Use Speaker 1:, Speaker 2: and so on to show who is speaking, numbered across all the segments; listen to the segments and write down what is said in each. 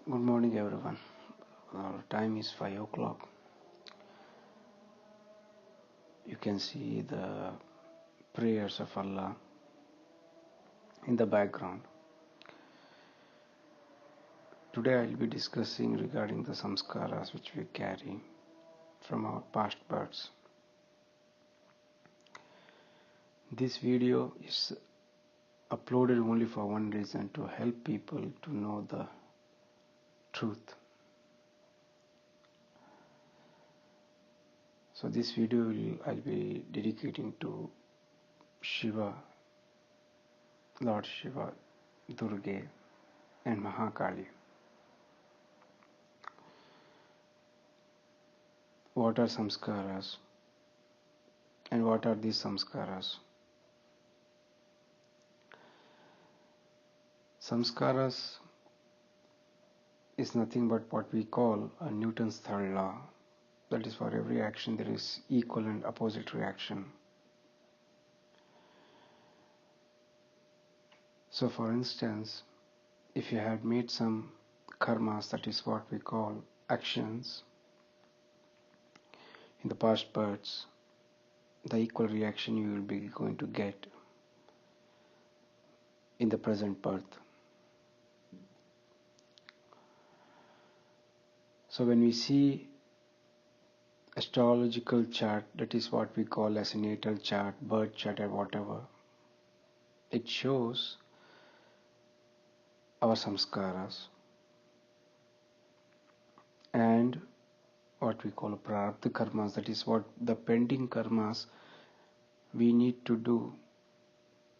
Speaker 1: Good morning, everyone. Our time is 5 o'clock. You can see the prayers of Allah in the background. Today, I'll be discussing regarding the samskaras which we carry from our past births. This video is uploaded only for one reason: to help people to know the truth. So this video I'll be dedicating to Shiva, Lord Shiva, Durga and Mahakali. What are samskaras and what are these samskaras? Samskaras is nothing but what we call a Newton's third law. That is, for every action there is equal and opposite reaction. So for instance, if you had made some karmas, that is what we call actions, in the past births, the equal reaction you will be going to get in the present birth. So when we see astrological chart, that is what we call as a natal chart, birth chart or whatever, it shows our samskaras and what we call prarabdha karmas, that is what the pending karmas we need to do,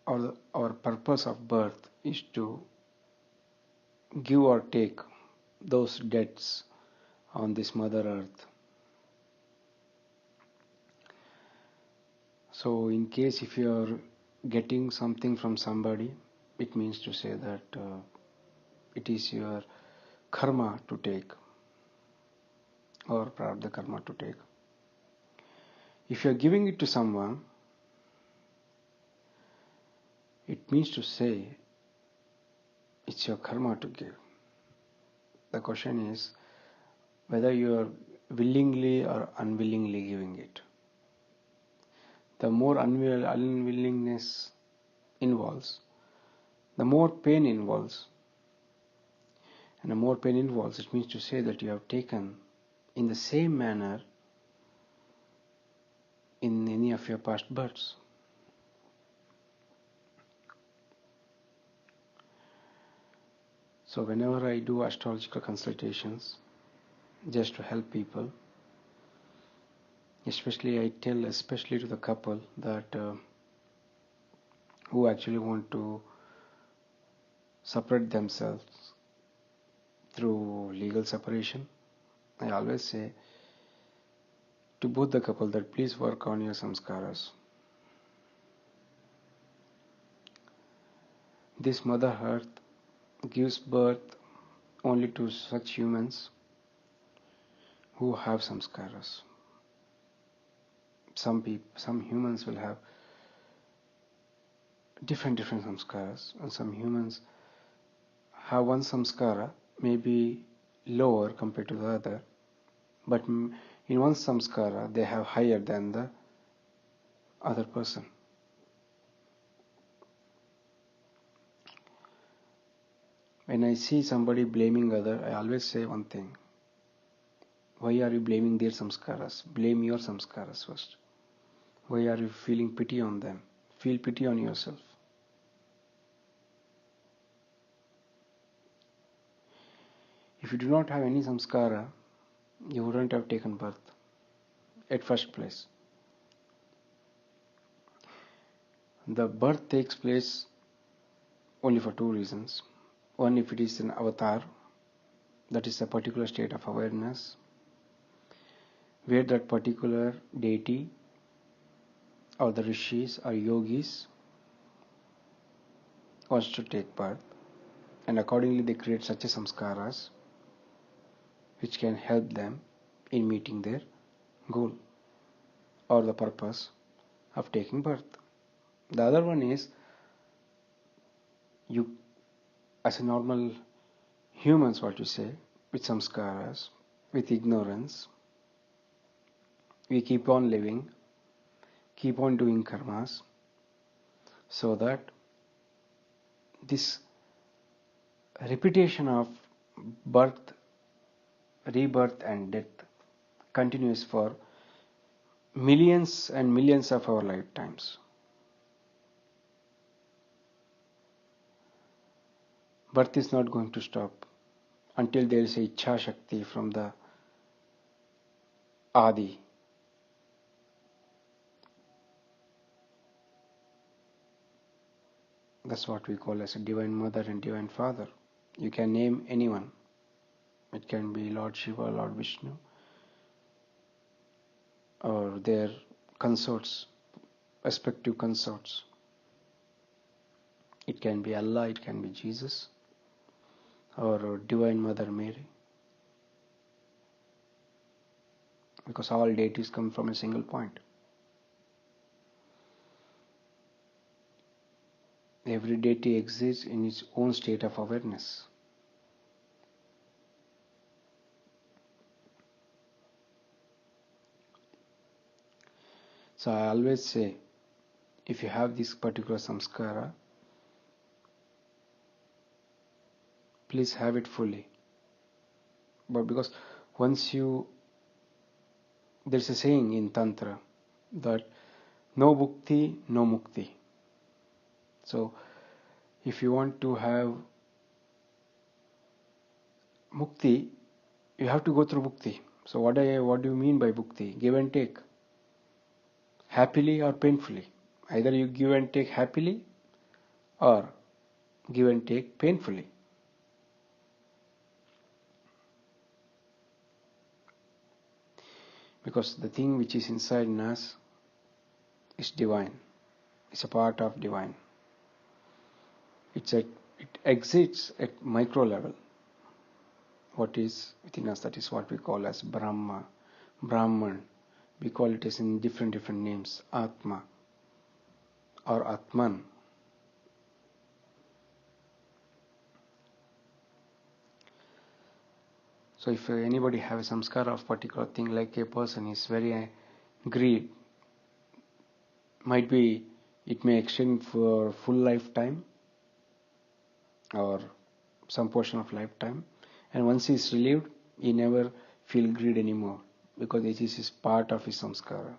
Speaker 1: or our purpose of birth is to give or take those debts on this mother earth. So in case if you are getting something from somebody, it means to say that it is your karma to take, or prarabdha karma to take. If you are giving it to someone, it means to say it's your karma to give. The question is whether you are willingly or unwillingly giving it. The more unwillingness involves, the more pain involves. And the more pain involves, it means to say that you have taken in the same manner in any of your past births. So whenever I do astrological consultations, just to help people, especially I tell, especially to the couple that who actually want to separate themselves through legal separation, I always say to both the couple that please work on your samskaras. This Mother Earth gives birth only to such humans who have samskaras. Some humans will have different samskaras, and some humans have one samskara, maybe lower compared to the other, but in one samskara they have higher than the other person. When I see somebody blaming other, I always say one thing: why are you blaming their samskaras? Blame your samskaras first. Why are you feeling pity on them? Feel pity on yourself. If you do not have any samskara, you wouldn't have taken birth at first place. The birth takes place only for two reasons. One, if it is an avatar, that is a particular state of awareness where that particular deity or the rishis or yogis wants to take birth, and accordingly they create such a samskaras which can help them in meeting their goal or the purpose of taking birth. The other one is, you as a normal humans, what you say, with samskaras, with ignorance, we keep on living, keep on doing karmas, so that this repetition of birth, rebirth and death continues for millions and millions of our lifetimes. Birth is not going to stop until there is a Ichha Shakti from the Adi. That's what we call as a Divine Mother and Divine Father. You can name anyone. It can be Lord Shiva, Lord Vishnu, or their consorts, respective consorts. It can be Allah, it can be Jesus, or Divine Mother Mary. Because all deities come from a single point. Every deity exists in its own state of awareness. So I always say, if you have this particular samskara, please have it fully. But because once there's a saying in Tantra that no bhukti, no mukti. So if you want to have mukti, you have to go through bhukti. So what do you mean by bhukti? Give and take. Happily or painfully. Either you give and take happily or give and take painfully. Because the thing which is inside in us is divine. It's a part of divine. It exists at micro level. What is within us, that is what we call as Brahma, Brahman. We call it as in different names, Atma or Atman. So if anybody have a samskara of particular thing, like a person is very greed, might be it may extend for full lifetime or some portion of lifetime, and once he is relieved, he never feel greed anymore because it is part of his samskara.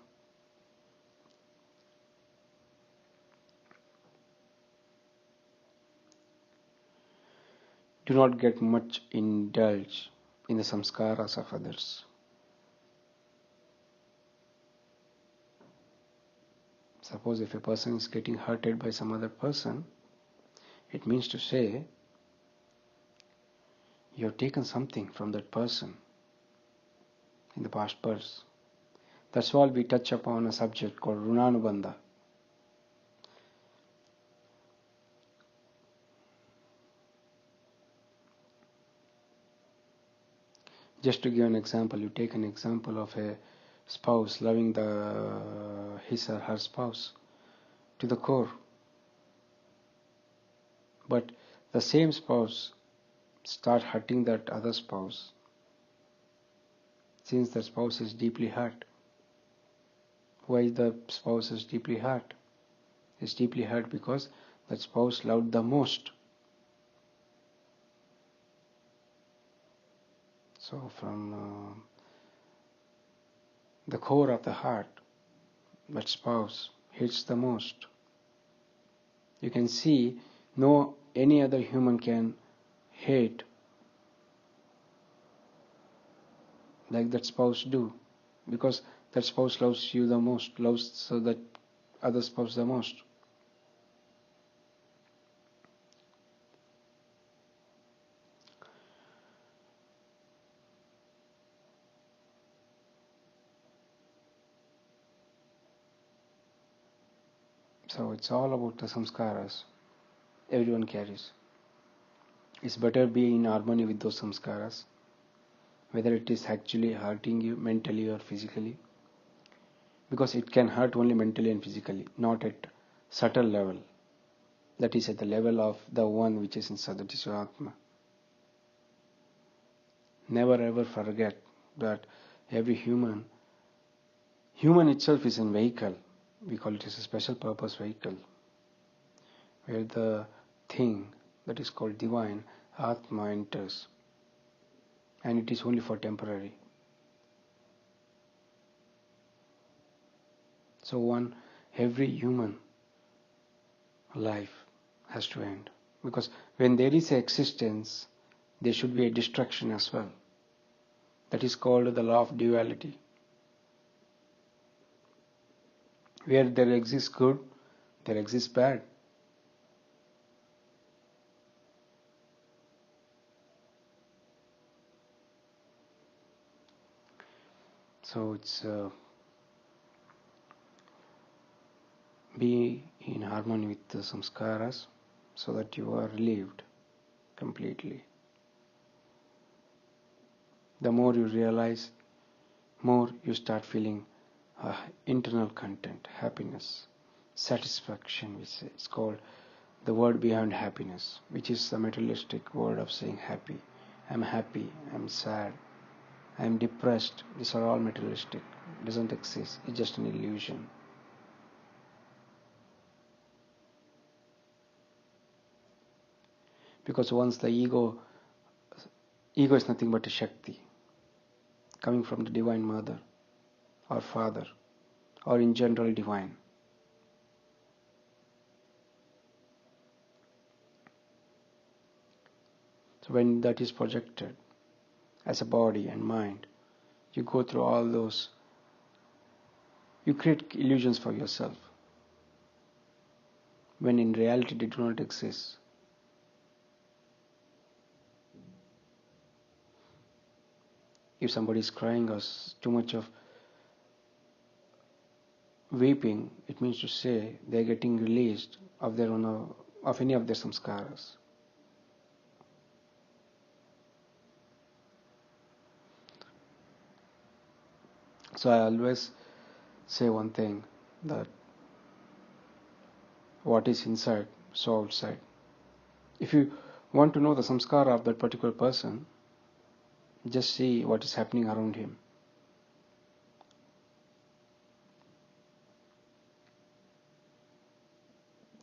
Speaker 1: Do not get much indulged in the samskaras of others. Suppose if a person is getting hurted by some other person, it means to say you have taken something from that person in the past births. That's why we touch upon a subject called Runanubandha. Just to give an example, you take an example of a spouse loving his or her spouse to the core. But the same spouse start hurting that other spouse. Since the spouse is deeply hurt. Why the spouse is deeply hurt? It's deeply hurt because that spouse loved the most. So from the core of the heart, that spouse hates the most. You can see no any other human can hate like that spouse do, because that spouse loves you the most, loves so that other spouse the most. So it's all about the samskaras everyone carries. It's better be in harmony with those samskaras, whether it is actually hurting you mentally or physically, because it can hurt only mentally and physically, not at subtle level. That is at the level of the one which is inside, that is your Atma. Never ever forget that every human itself is a vehicle. We call it as a special purpose vehicle, where the thing that is called divine Atma enters, and it is only for temporary. So every human life has to end, because when there is existence, there should be a destruction as well. That is called the law of duality. Where there exists good, there exists bad. So it's be in harmony with the samskaras, so that you are relieved completely. The more you realize, more you start feeling internal content, happiness, satisfaction. It's called the word behind happiness, which is the materialistic word of saying happy. I'm happy, I'm sad, I'm depressed. These are all materialistic. It doesn't exist. It's just an illusion. Because once the ego is nothing but a Shakti coming from the Divine Mother or Father, or in general divine. So when that is projected as a body and mind, you go through all those, you create illusions for yourself, when in reality they do not exist. If somebody is crying or too much of weeping, it means to say they are getting released of their own, of any of their samskaras. So I always say one thing, that what is inside, so outside. If you want to know the samskara of that particular person, just see what is happening around him.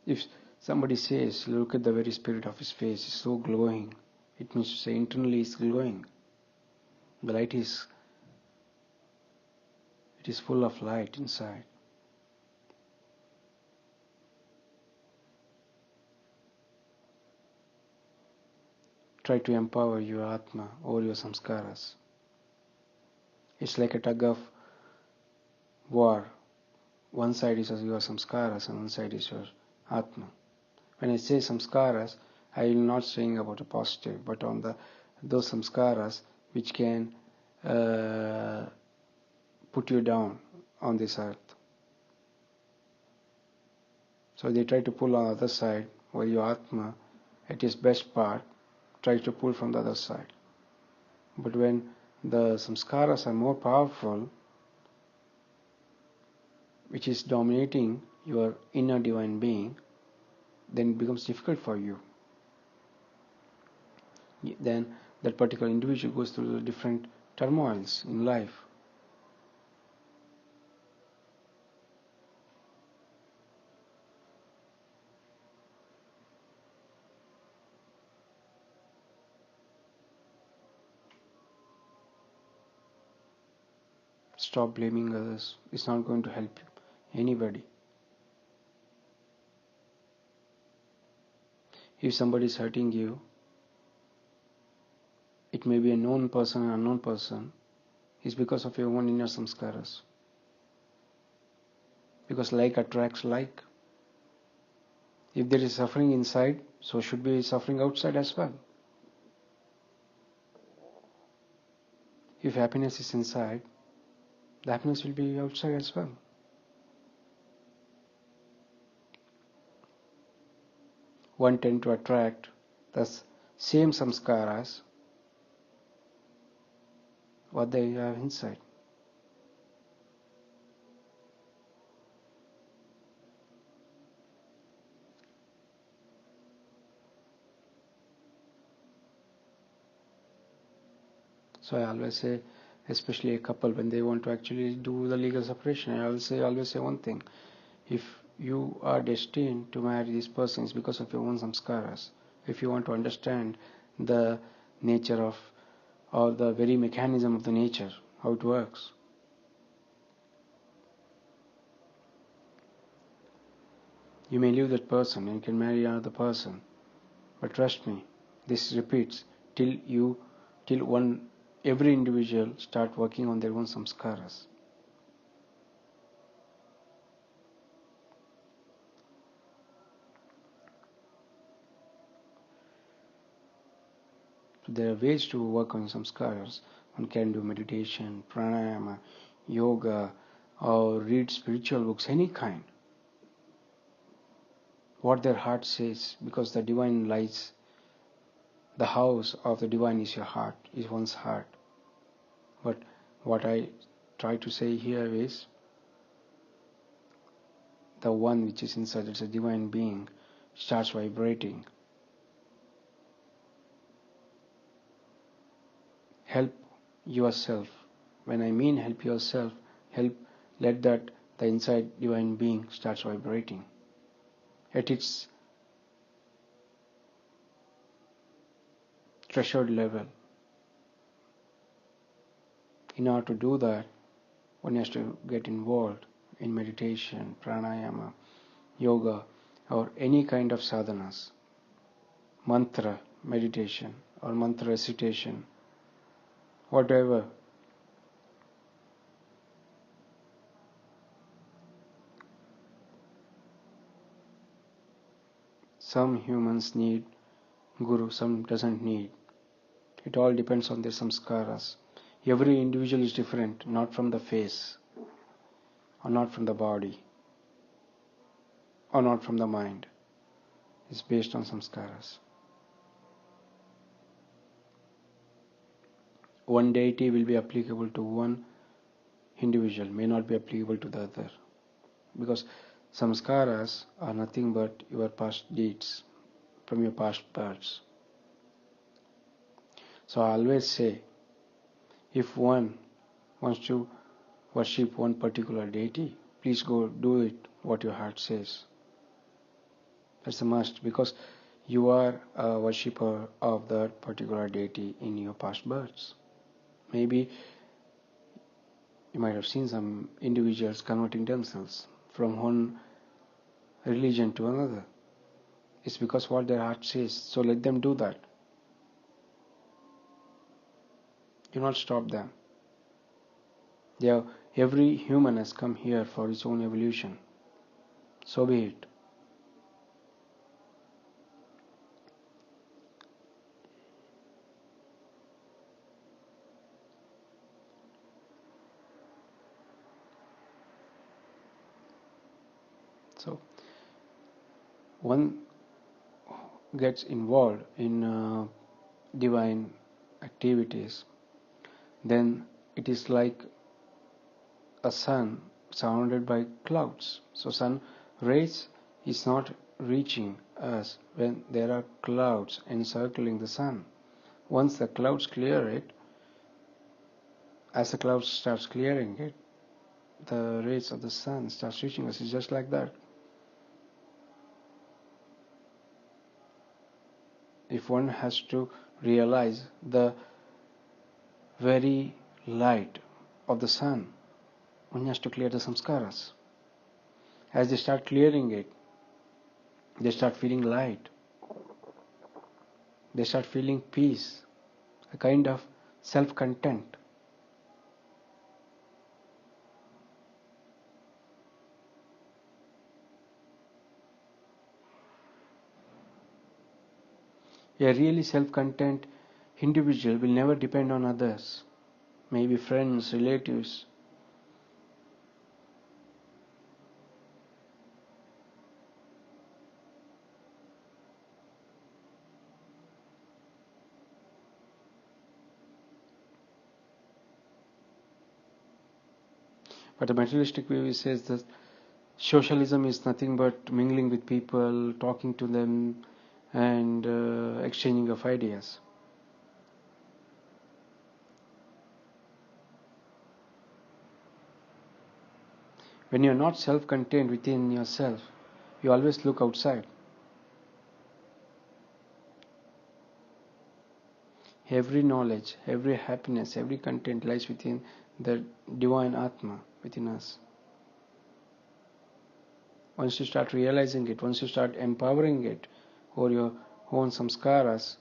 Speaker 1: If somebody says, look at the very spirit of his face, it's so glowing, it means to say internally it's glowing. The light is, it is full of light inside. Try to empower your Atma or your samskaras. It's like a tug of war. One side is your samskaras and one side is your Atma. When I say samskaras, I will not saying about a positive, but on those samskaras which can put you down on this earth. So they try to pull on the other side, while your Atma, at its best part, tries to pull from the other side. But when the samskaras are more powerful, which is dominating your inner divine being, then it becomes difficult for you. Then that particular individual goes through the different turmoils in life. Stop blaming others. It's not going to help you, anybody. If somebody is hurting you, it may be a known person or unknown person, it's because of your own inner samskaras. Because like attracts like. If there is suffering inside, so should be suffering outside as well. If happiness is inside, the happiness will be outside as well. One tend to attract the same samskaras what they have inside. So I always say, especially a couple, when they want to actually do the legal separation, I always say one thing: if you are destined to marry this person, it's because of your own samskaras. If you want to understand the nature of, or the very mechanism of the nature, how it works, you may leave that person and you can marry another person. But trust me, this repeats till every individual start working on their own samskaras. So there are ways to work on samskaras. One can do meditation, pranayama, yoga, or read spiritual books, any kind. What their heart says, because the divine lies, the house of the divine is your heart, is one's heart. But what I try to say here is, the one which is inside, it's a divine being, starts vibrating. Help yourself. When I mean help yourself, let that the inside divine being starts vibrating at its threshold level. In order to do that, one has to get involved in meditation, pranayama, yoga, or any kind of sadhanas, mantra meditation or mantra recitation, whatever. Some humans need guru, some doesn't need. It all depends on their samskaras. Every individual is different, not from the face, or not from the body, or not from the mind. It's based on samskaras. One deity will be applicable to one individual, may not be applicable to the other. Because samskaras are nothing but your past deeds from your past births. So I always say, if one wants to worship one particular deity, please go do it what your heart says. That's a must, because you are a worshipper of that particular deity in your past births. Maybe you might have seen some individuals converting themselves from one religion to another. It's because what their heart says. So let them do that. Do not stop them. Every human has come here for its own evolution. So be it. So one gets involved in divine activities, then it is like a sun surrounded by clouds. So sun rays is not reaching us when there are clouds encircling the sun. Once the clouds clear it, as the clouds starts clearing it, the rays of the sun starts reaching us. It's just like that. If one has to realize the very light of the sun, one has to clear the samskaras. As they start clearing it, they start feeling light. They start feeling peace, a kind of self-content. A really self-content individual will never depend on others, maybe friends, relatives. But the materialistic view says that socialism is nothing but mingling with people, talking to them, and exchanging of ideas. When you're not self-contained within yourself, you always look outside. Every knowledge, every happiness, every content lies within the divine Atma within us. Once you start realizing it, once you start empowering it or your own samskaras,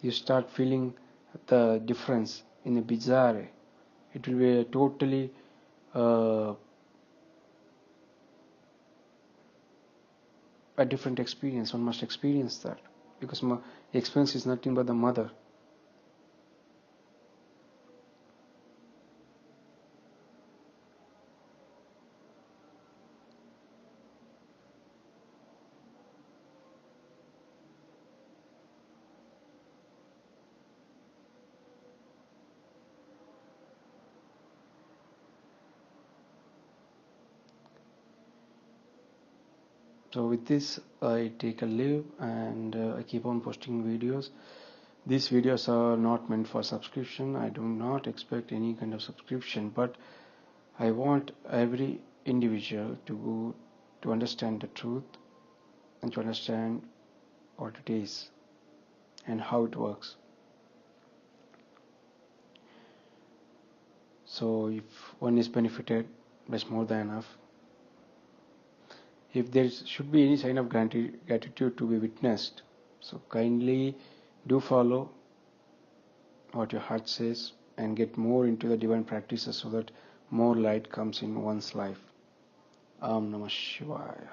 Speaker 1: you start feeling the difference in a bizarre. It will be a totally a different experience. One must experience that, because experience is nothing but the mother. So with this, I take a leave, and I keep on posting videos. These videos are not meant for subscription. I do not expect any kind of subscription, but I want every individual to understand the truth and to understand what it is and how it works. So if one is benefited, that's more than enough. If there should be any sign of gratitude to be witnessed, so kindly do follow what your heart says and get more into the divine practices so that more light comes in one's life. Om Namah Shivaya.